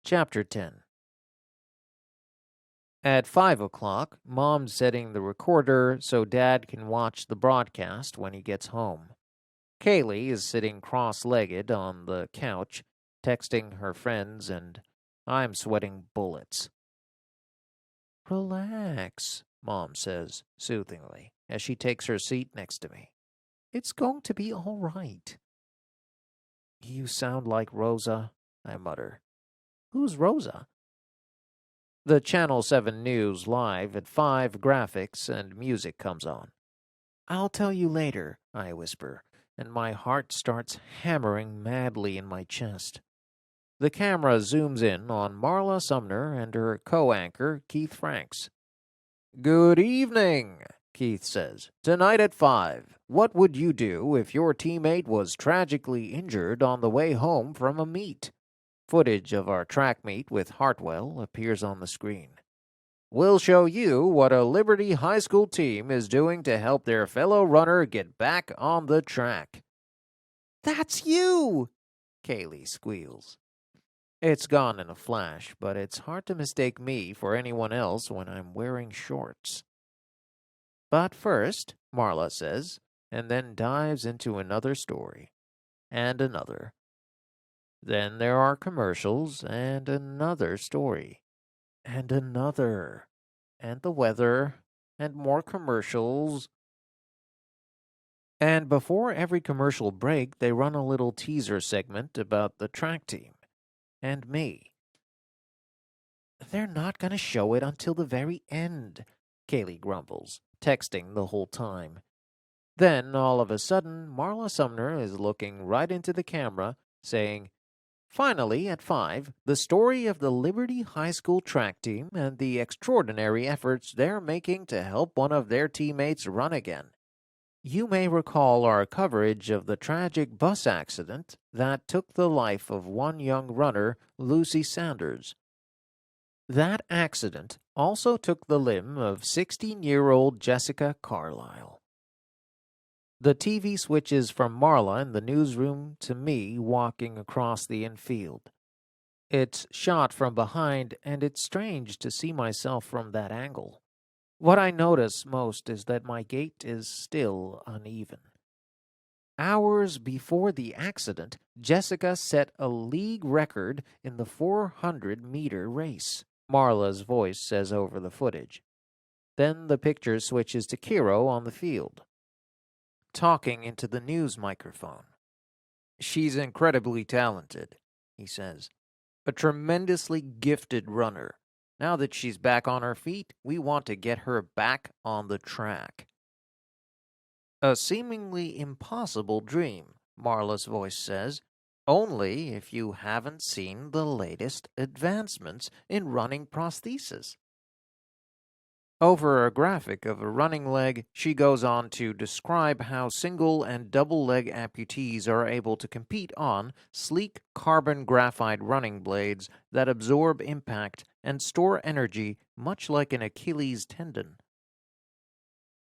Chapter 10. At 5 o'clock, Mom's setting the recorder so Dad can watch the broadcast when he gets home. Kaylee is sitting cross-legged on the couch, texting her friends, and I'm sweating bullets. "Relax," Mom says soothingly as she takes her seat next to me. "It's going to be all right." "You sound like Rosa," I mutter. "Who's Rosa?" The Channel 7 News live at 5 graphics and music comes on. "I'll tell you later," I whisper, and my heart starts hammering madly in my chest. The camera zooms in on Marla Sumner and her co-anchor, Keith Franks. "Good evening," Keith says. "Tonight at 5, what would you do if your teammate was tragically injured on the way home from a meet?" Footage of our track meet with Hartwell appears on the screen. "We'll show you what a Liberty High School team is doing to help their fellow runner get back on the track." "That's you!" Kaylee squeals. It's gone in a flash, but it's hard to mistake me for anyone else when I'm wearing shorts. "But first," Marla says, and then dives into another story. And another. Then there are commercials, and another story. And another. And the weather, and more commercials. And before every commercial break, they run a little teaser segment about the track team. And me. "They're not going to show it until the very end," Kaylee grumbles, texting the whole time. Then, all of a sudden, Marla Sumner is looking right into the camera, saying, "Finally, at 5, the story of the Liberty High School track team and the extraordinary efforts they're making to help one of their teammates run again. You may recall our coverage of the tragic bus accident that took the life of one young runner, Lucy Sanders. That accident also took the limb of 16-year-old Jessica Carlisle." The TV switches from Marla in the newsroom to me walking across the infield. It's shot from behind, and it's strange to see myself from that angle. What I notice most is that my gait is still uneven. Hours before the accident, Jessica set a league record in the 400-meter race, Marla's voice says over the footage. Then the picture switches to Kiro on the field, talking into the news microphone. "She's incredibly talented," he says. "A tremendously gifted runner. Now that she's back on her feet, we want to get her back on the track." "A seemingly impossible dream," Marla's voice says, "only if you haven't seen the latest advancements in running prosthesis." Over a graphic of a running leg, she goes on to describe how single and double leg amputees are able to compete on sleek carbon graphite running blades that absorb impact and store energy much like an Achilles tendon.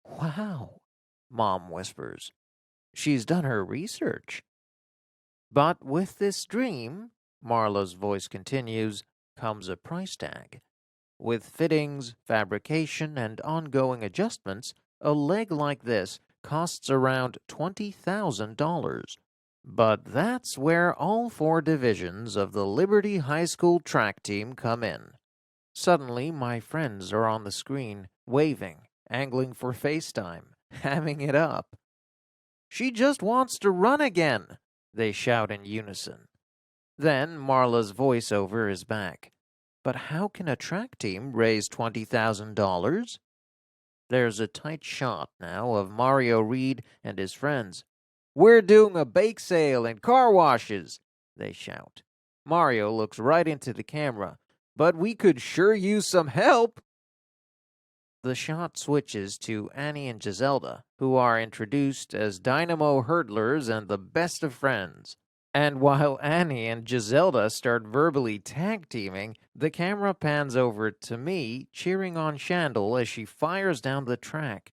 "Wow," Mom whispers. "She's done her research." "But with this dream," Marla's voice continues, "comes a price tag. With fittings, fabrication, and ongoing adjustments, a leg like this costs around $20,000. But that's where all 4 divisions of the Liberty High School track team come in." Suddenly, my friends are on the screen, waving, angling for FaceTime, hamming it up. "She just wants to run again," they shout in unison. Then Marla's voiceover is back. "But how can a track team raise $20,000? There's a tight shot now of Mario Reed and his friends. "We're doing a bake sale and car washes," they shout. Mario looks right into the camera. "But we could sure use some help." The shot switches to Annie and Giselda, who are introduced as Dynamo Hurdlers and the best of friends. And while Annie and Giselda start verbally tag-teaming, the camera pans over to me, cheering on Shandel as she fires down the track.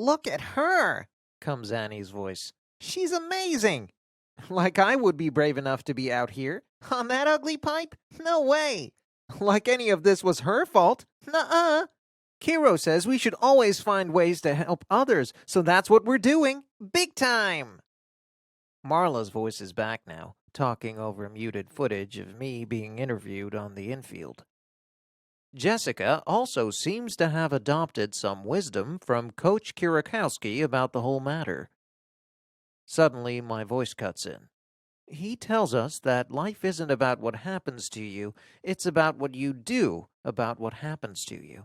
"Look at her," comes Annie's voice. "She's amazing. Like I would be brave enough to be out here. On that ugly pipe? No way! Like any of this was her fault? Nuh-uh. Kiro says we should always find ways to help others, so that's what we're doing. Big time! Marla's voice is back now, talking over muted footage of me being interviewed on the infield. Jessica also seems to have adopted some wisdom from Coach Kirakowski about the whole matter. Suddenly, my voice cuts in. He tells us that life isn't about what happens to you, it's about what you do about what happens to you.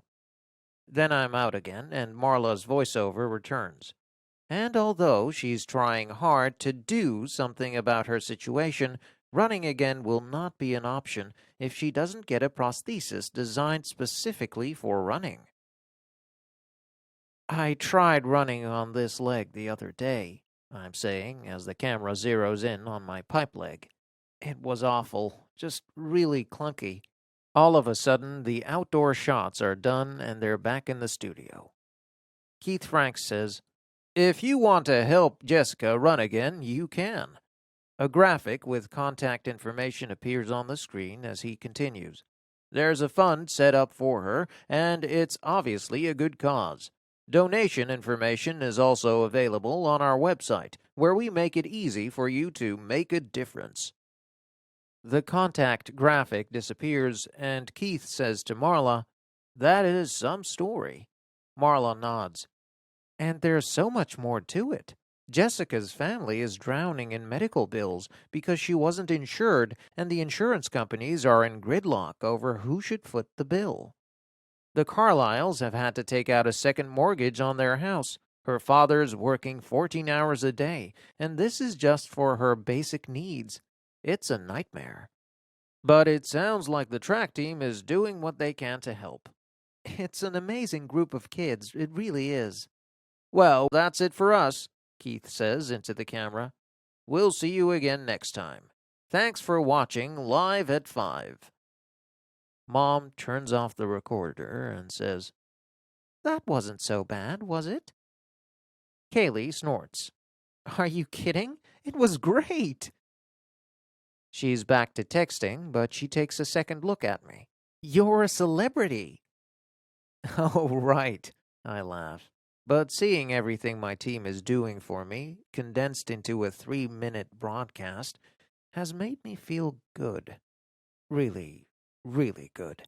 Then I'm out again, and Marla's voiceover returns. And although she's trying hard to do something about her situation, running again will not be an option if she doesn't get a prosthesis designed specifically for running. I tried running on this leg the other day, I'm saying as the camera zeroes in on my pipe leg. It was awful, just really clunky. All of a sudden, the outdoor shots are done and they're back in the studio. Keith Franks says, "If you want to help Jessica run again, you can." A graphic with contact information appears on the screen as he continues. There's a fund set up for her, and it's obviously a good cause. Donation information is also available on our website, where we make it easy for you to make a difference. The contact graphic disappears, and Keith says to Marla, "That is some story." Marla nods. "And there's so much more to it. Jessica's family is drowning in medical bills because she wasn't insured, and the insurance companies are in gridlock over who should foot the bill. The Carlyles have had to take out a second mortgage on their house. Her father's working 14 hours a day, and this is just for her basic needs. It's a nightmare. But it sounds like the track team is doing what they can to help. It's an amazing group of kids, it really is." "Well, that's it for us," Keith says into the camera. "We'll see you again next time. Thanks for watching Live at 5. Mom turns off the recorder and says, "That wasn't so bad, was it?" Kaylee snorts. "Are you kidding? It was great." She's back to texting, but she takes a second look at me. "You're a celebrity." "Oh, right," I laugh. But seeing everything my team is doing for me, condensed into a 3-minute broadcast, has made me feel good. Really, really good.